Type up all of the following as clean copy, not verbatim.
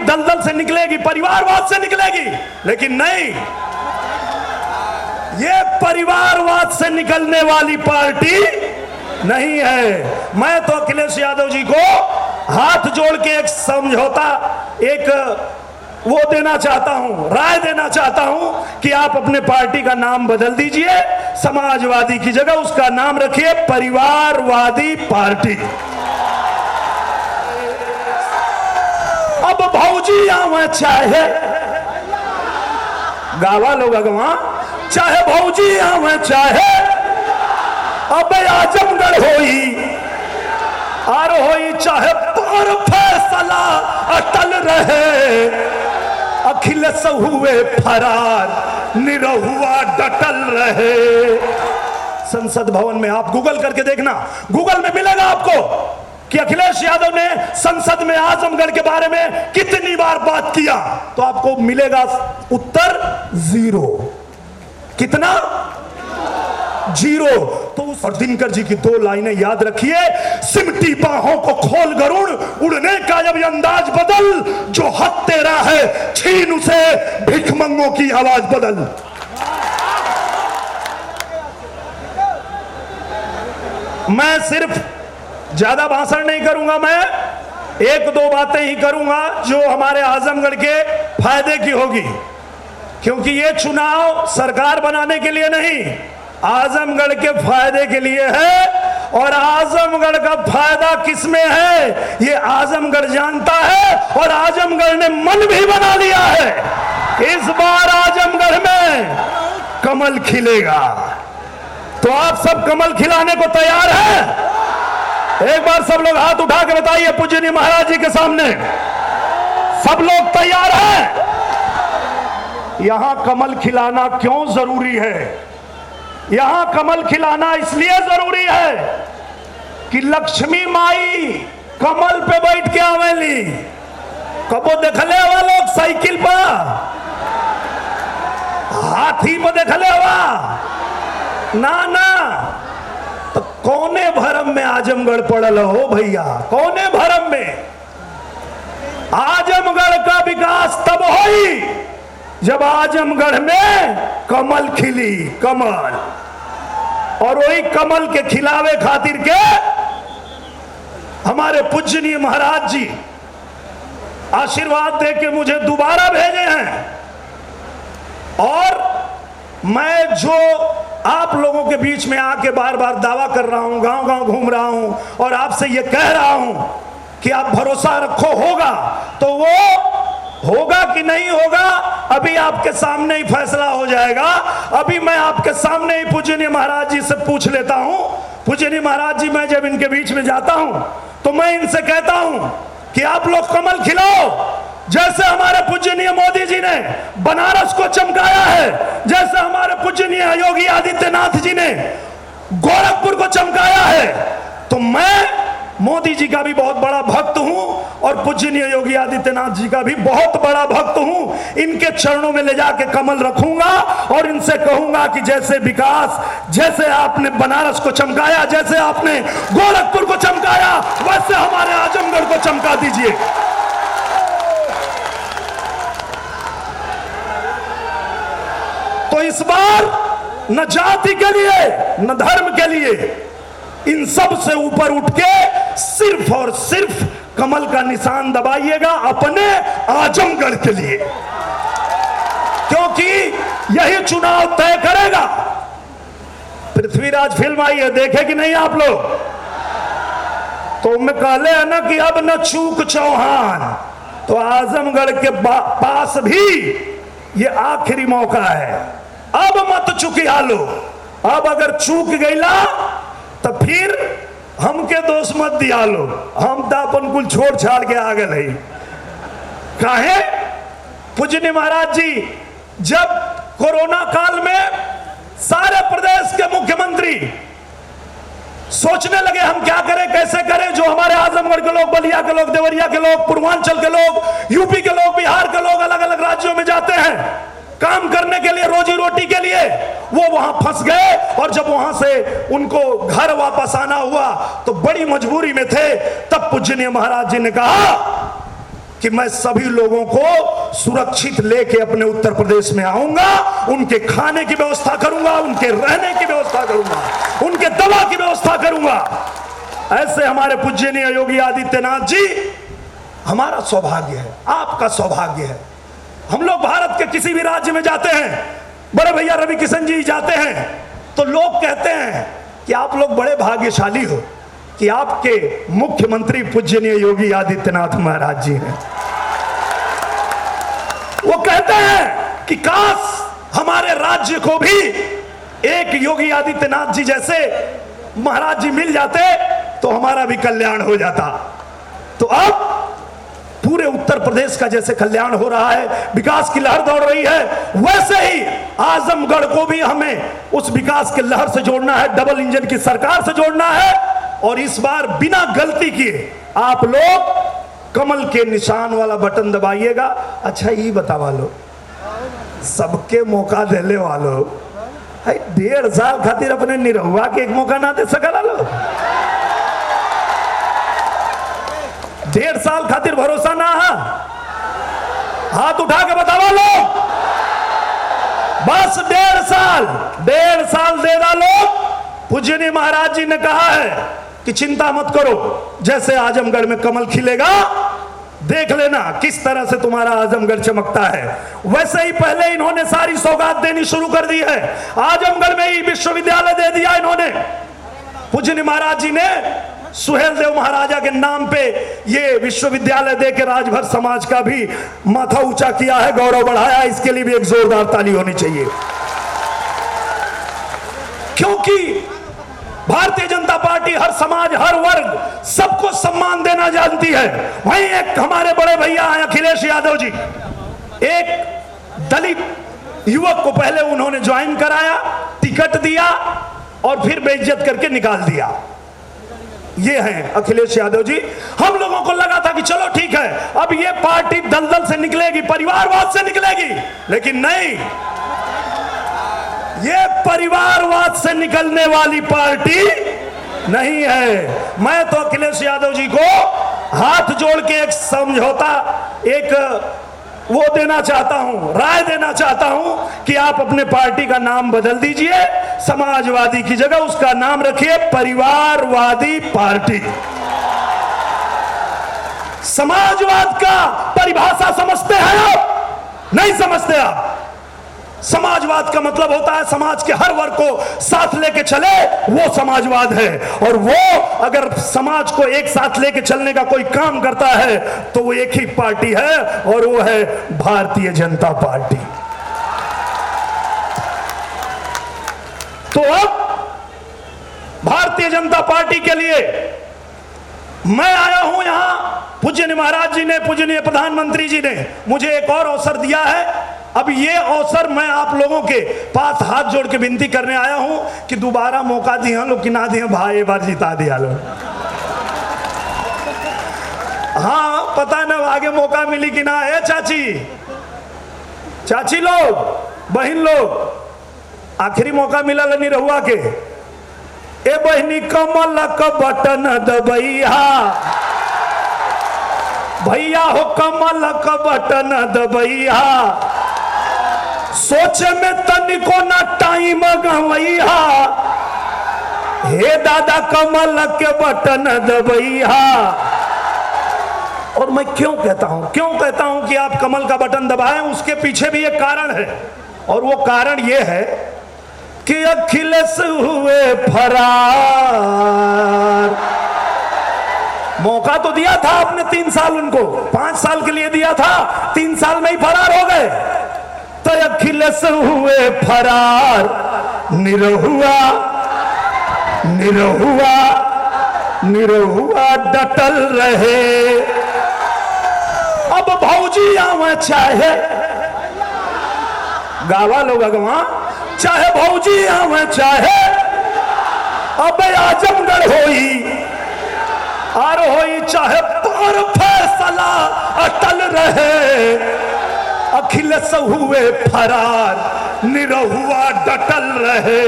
दलदल से निकलेगी, परिवारवाद से निकलेगी, लेकिन नहीं, ये परिवारवाद से निकलने वाली पार्टी नहीं है। मैं तो अखिलेश यादव जी को हाथ जोड़ के एक समझौता, एक वो देना चाहता हूं, राय देना चाहता हूं कि आप अपने पार्टी का नाम बदल दीजिए, समाजवादी की जगह उसका नाम रखिए परिवारवादी पार्टी। अब भौजी आवे चाहे गावा लोग अगवा, चाहे भौजी आवे चाहे अब आजमगढ़ होई और होई चाहे पर फैसला अटल रहे, अखिलेश हुए फरार निरहुआ डटल रहे। संसद भवन में आप गूगल करके देखना, गूगल में मिलेगा आपको कि अखिलेश यादव ने संसद में आजमगढ़ के बारे में कितनी बार बात किया, तो आपको मिलेगा उत्तर 0। कितना? 0। तो उस दिनकर जी की 2 लाइनें याद रखिए, सिमटी बाहों को खोल गरुड़, उड़ने का जब अंदाज बदल, जो हक तेरा है छीन उसे, भिखमंगों की आवाज बदल। मैं सिर्फ ज्यादा भाषण नहीं करूंगा, मैं 1-2 बातें ही करूंगा जो हमारे आजमगढ़ के फायदे की होगी, क्योंकि ये चुनाव सरकार बनाने के लिए नहीं, आजमगढ़ के फायदे के लिए है। और आजमगढ़ का फायदा किसमें है ये आजमगढ़ जानता है, और आजमगढ़ ने मन भी बना लिया है, इस बार आजमगढ़ में कमल खिलेगा। तो आप सब कमल खिलाने को तैयार हैं? एक बार सब लोग हाथ उठा के बताइए पूजनीय महाराज जी के सामने, सब लोग तैयार हैं? यहां कमल खिलाना क्यों जरूरी है? यहां कमल खिलाना इसलिए जरूरी है कि लक्ष्मी माई कमल पे बैठ के आवेली। कबो देखले हुआ लोग साइकिल पर, हाथी पे देखले हुआ ना ना। तो कौने भरम में आजमगढ़ पड़ल हो भैया, कौने भरम में? आजमगढ़ का विकास तब होई जब आजमगढ़ में कमल खिली, कमल। और वही कमल के खिलावे खातिर के हमारे पूजनीय महाराज जी आशीर्वाद दे के मुझे दोबारा भेजे हैं। और मैं जो आप लोगों के बीच में आके बार बार दावा कर रहा हूं, गांव गांव घूम रहा हूं और आपसे ये कह रहा हूं कि आप भरोसा रखो होगा, तो वो होगा कि नहीं होगा अभी आपके सामने ही फैसला हो जाएगा। अभी मैं आपके सामने ही पूजनीय महाराज जी से पूछ लेता हूं। पूजनीय महाराज जी, मैं जब इनके बीच में जाता हूं तो मैं इनसे कहता हूं कि आप लोग कमल खिलाओ, जैसे हमारे पूजनीय मोदी जी ने बनारस को चमकाया है, जैसे हमारे पूजनीय योगी आदित्यनाथ जी ने गोरखपुर को चमकाया है। तो मैं मोदी जी का भी बहुत बड़ा भक्त हूं और पूजनीय योगी आदित्यनाथ जी का भी बहुत बड़ा भक्त हूं। इनके चरणों में ले जाके कमल रखूंगा और इनसे कहूंगा कि जैसे विकास, जैसे आपने बनारस को चमकाया, जैसे आपने गोरखपुर को चमकाया, वैसे हमारे आजमगढ़ को चमका दीजिए। तो इस बार न जाति के लिए न धर्म के लिए, इन सब से ऊपर उठ के सिर्फ और सिर्फ कमल का निशान दबाइएगा अपने आजमगढ़ के लिए, क्योंकि यही चुनाव तय करेगा। पृथ्वीराज फिल्म आई है, देखे कि नहीं आप लोग? तो मैं कहले है ना कि अब न चूक चौहान, तो आजमगढ़ के पास भी ये आखिरी मौका है। अब मत चुकिया लो, अब अगर चूक गईला तो फिर हमके दोष मत दिया लो, हम तो अपन कुल छोड़ छाड़ के आ गए। काहे? पूजनीय महाराज जी जब कोरोना काल में सारे प्रदेश के मुख्यमंत्री सोचने लगे हम क्या करें, कैसे करें, जो हमारे आजमगढ़ के लोग, बलिया के लोग, देवरिया के लोग, पूर्वांचल के लोग, यूपी के लोग, बिहार के लोग अलग अलग राज्यों में जाते हैं काम करने के लिए, रोजी रोटी के लिए, वो वहां फंस गए। और जब वहां से उनको घर वापस आना हुआ तो बड़ी मजबूरी में थे। तब पूजनीय महाराज जी ने कहा कि मैं सभी लोगों को सुरक्षित लेके अपने उत्तर प्रदेश में आऊंगा, उनके खाने की व्यवस्था करूंगा, उनके रहने की व्यवस्था करूंगा, उनके दवा की व्यवस्था करूंगा। ऐसे हमारे पूज्यनीय योगी आदित्यनाथ जी, हमारा सौभाग्य है, आपका सौभाग्य है। हम लोग भारत के किसी भी राज्य में जाते हैं, बड़े भैया रवि किशन जी जाते हैं, तो लोग कहते हैं कि आप लोग बड़े भाग्यशाली हो कि आपके मुख्यमंत्री पूज्यनीय योगी आदित्यनाथ महाराज जी हैं। वो कहते हैं कि काश हमारे राज्य को भी एक योगी आदित्यनाथ जी जैसे महाराज जी मिल जाते तो हमारा भी कल्याण हो जाता। तो अब पूरे उत्तर प्रदेश का जैसे कल्याण हो रहा है, विकास की लहर दौड़ रही है, वैसे ही आजमगढ़ को भी हमें उस विकास की लहर से जोड़ना है, डबल इंजन की सरकार से जोड़ना है। और इस बार बिना गलती किए आप लोग कमल के निशान वाला बटन दबाइएगा। अच्छा ये बतावा लो, सबके मौका देने वालों 1.5 साल खातिर अपने निरहुआ के एक मौका ना दे सकला लो? 1.5 साल खातिर भरोसा ना है? हाथ उठा के बतावा लो। बस 1.5 साल दे डालो। पूज्यनीय महाराज जी ने कहा है कि चिंता मत करो, जैसे आजमगढ़ में कमल खिलेगा देख लेना किस तरह से तुम्हारा आजमगढ़ चमकता है। वैसे ही पहले इन्होंने सारी सौगात देनी शुरू कर दी है। आजमगढ़ में ही विश्वविद्यालय दे दिया इन्होंने। पूज्यनीय महाराज जी ने सुहेल देव महाराजा के नाम पे ये विश्वविद्यालय दे के राजभर समाज का भी माथा ऊंचा किया है, गौरव बढ़ाया। इसके लिए भी एक जोरदार ताली होनी चाहिए, क्योंकि भारतीय जनता पार्टी हर समाज, हर वर्ग, सबको सम्मान देना जानती है। वहीं एक हमारे बड़े भैया हैं अखिलेश यादव जी, एक दलित युवक को पहले उन्होंने ज्वाइन कराया, टिकट दिया और फिर बेइज्जत करके निकाल दिया। ये हैं अखिलेश यादव जी। हम लोगों को लगा था कि चलो ठीक है, अब ये पार्टी दलदल से निकलेगी, परिवारवाद से निकलेगी, लेकिन नहीं, ये परिवारवाद से निकलने वाली पार्टी नहीं है। मैं तो अखिलेश यादव जी को हाथ जोड़ के एक समझौता, एक वो देना चाहता हूं, राय देना चाहता हूं कि आप अपने पार्टी का नाम बदल दीजिए, समाजवादी की जगह उसका नाम रखिए परिवारवादी पार्टी। समाजवाद का परिभाषा समझते हैं आप? नहीं समझते आप। समाजवाद का मतलब होता है समाज के हर वर्ग को साथ लेके चले, वो समाजवाद है। और वो अगर समाज को एक साथ लेके चलने का कोई काम करता है तो वो एक ही पार्टी है, और वो है भारतीय जनता पार्टी। तो अब भारतीय जनता पार्टी के लिए मैं आया हूं यहां। पूज्यनीय महाराज जी ने, पूज्यनीय प्रधानमंत्री जी ने मुझे एक और अवसर दिया है। अब ये अवसर मैं आप लोगों के पास हाथ जोड़ के विनती करने आया हूं कि दोबारा मौका दिया लो कि ना दिया, भाई एक बार जिता दिया लो। हाँ, पता न आगे मौका मिली कि ना है। चाची लोग, बहन लोग, आखिरी मौका मिला निरहुआ के। ए बहनी कमल का बटन दबैया, भैया हो कमल का बटन दबैया, सोचे में तनिको ना टाइम गवैया, हे दादा कमल के बटन दबैया। और मैं क्यों कहता हूं कि आप कमल का बटन दबाएं, उसके पीछे भी एक कारण है। और वो कारण ये है कि अखिलेश हुए फरार। मौका तो दिया था आपने 3 साल, उनको 5 साल के लिए दिया था, 3 साल में ही फरार हो गए। तो अखिलेश हुए फरार, निरहुआ डटल रहे। अब भौजी आवे चाहे गावा लोग अगवा, चाहे भौजी आवे चाहे, अब आजमगढ़ होई और होई चाहे पर फैसला अटल रहे। अखिलेश हुए फरार, निरहुआ डटल रहे।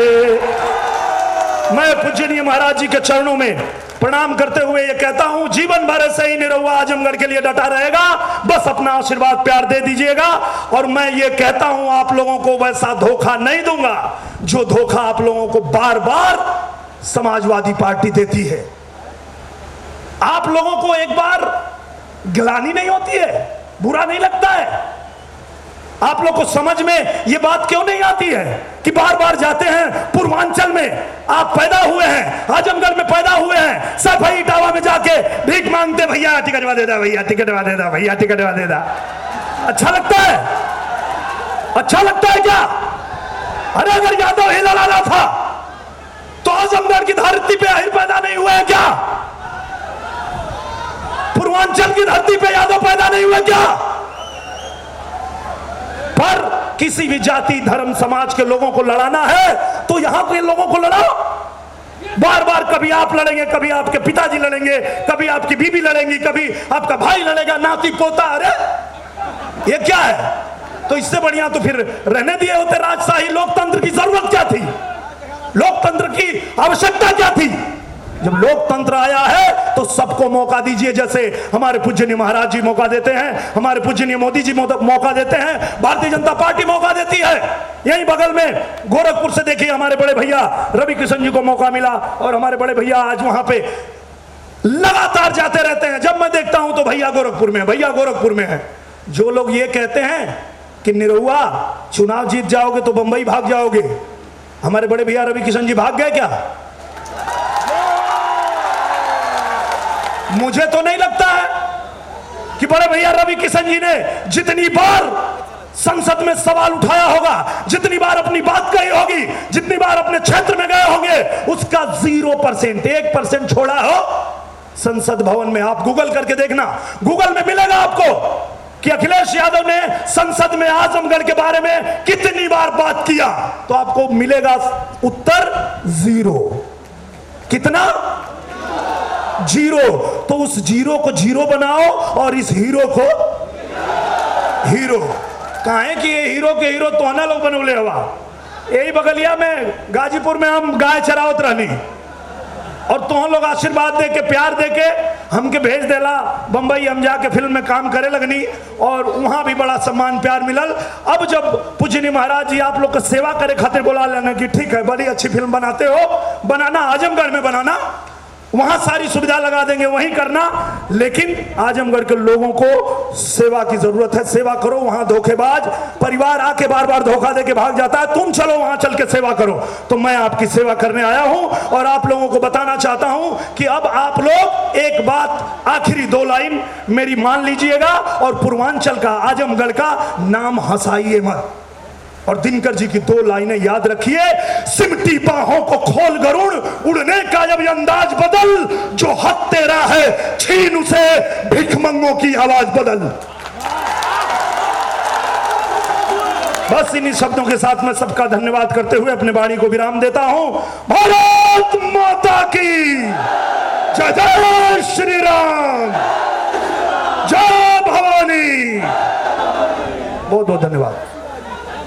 मैं पूजनीय महाराज जी के चरणों में प्रणाम करते हुए ये कहता हूं, जीवन भर से ही निरहुआ आजमगढ़ के लिए डटा रहेगा, बस अपना आशीर्वाद प्यार दे दीजिएगा। और मैं ये कहता हूं, आप लोगों को वैसा धोखा नहीं दूंगा जो धोखा आप लोगों को बार बार समाजवादी पार्टी देती है। आप लोगों को एक बार गिलानी नहीं होती है, बुरा नहीं लगता है? आप लोग को समझ में ये बात क्यों नहीं आती है कि बार बार जाते हैं पूर्वांचल में, आप पैदा हुए हैं, आजमगढ़ में पैदा हुए हैं, सफाई इटावा में जाके भीख मांगते, भैया टिकटवा दे दा, भैया टिकटवा दे दा, भैया टिकटवा दे दा। अच्छा लगता है? अच्छा लगता है क्या? अरे अगर यादव ही लड़ाना था तो आजमगढ़ की धरती पे आहिर पैदा नहीं हुए हैं क्या? पूर्वांचल की धरती पे यादव पैदा नहीं हुए क्या? पर किसी भी जाति धर्म समाज के लोगों को लड़ाना है तो यहां के लोगों को लड़ाओ। बार बार कभी आप लड़ेंगे, कभी आपके पिताजी लड़ेंगे, कभी आपकी बीबी लड़ेंगी, कभी आपका भाई लड़ेगा, नाती पोता। अरे ये क्या है? तो इससे बढ़िया तो फिर रहने दिए होते राजशाही। लोकतंत्र की जरूरत क्या थी? लोकतंत्र की आवश्यकता क्या थी? जब लोकतंत्र आया है तो सबको मौका दीजिए, जैसे हमारे पूजनीय महाराज जी मौका देते हैं, हमारे पूजनीय मोदी जी मौका देते हैं, भारतीय जनता पार्टी मौका देती है। यहीं बगल में गोरखपुर से देखिए हमारे बड़े भैया रवि किशन जी को मौका मिला और हमारे बड़े भैया आज वहां पे लगातार जाते रहते हैं। जब मैं देखता हूं तो भैया गोरखपुर में, भैया गोरखपुर में है। जो लोग ये कहते हैं कि निरहुआ चुनाव जीत जाओगे तो बंबई भाग जाओगे, हमारे बड़े भैया रवि किशन जी भाग गए क्या? मुझे तो नहीं लगता है कि बड़े भैया रवि किशन जी ने जितनी बार संसद में सवाल उठाया होगा, जितनी बार अपनी बात कही होगी, जितनी बार अपने क्षेत्र में गए होंगे, उसका 0%, 1% छोड़ा हो संसद भवन में। आप गूगल करके देखना, गूगल में मिलेगा आपको कि अखिलेश यादव ने संसद में आजमगढ़ के बारे में कितनी बार बात किया, तो आपको मिलेगा उत्तर 0। कितना? 0। तो उस 0 को 0 बनाओ और इस हीरो को हीरो। कहा है कि ये हीरो के हीरो तो आना लोग बनौले हवा। यही बगलिया में गाजीपुर में हम गाय चरावत रहनी और तो लोग आशीर्वाद दे के प्यार दे के हमके भेज देला बंबई। हम जाके फिल्म में काम करे लगनी और वहां भी बड़ा सम्मान प्यार मिलल। अब जब पूजनीय महाराज जी आप लोग का सेवा करे खातिर बोला लेना कि ठीक है बड़ी अच्छी फिल्म बनाते हो, बनाना आजमगढ़ में बनाना, वहां सारी सुविधा लगा देंगे, वहीं करना, लेकिन आजमगढ़ के लोगों को सेवा की जरूरत है, सेवा करो। वहां धोखेबाज परिवार आके बार बार धोखा देके भाग जाता है, तुम चलो वहां चल के सेवा करो। तो मैं आपकी सेवा करने आया हूं और आप लोगों को बताना चाहता हूं कि अब आप लोग एक बात, आखिरी 2 लाइन मेरी मान लीजिएगा और पूर्वांचल का आजमगढ़ का नाम हंसाइए मत। और दिनकर जी की 2 लाइनें याद रखिए, सिमटी बाहों को खोल गरुड़, उड़ने का जब अंदाज बदल, जो हक तेरा है छीन उसे, भिखमंगों की आवाज बदल। बस इन्हीं शब्दों के साथ मैं सबका धन्यवाद करते हुए अपने वाणी को विराम देता हूं। भारत माता की जय, जय श्री राम, जय भवानी। बहुत बहुत धन्यवाद।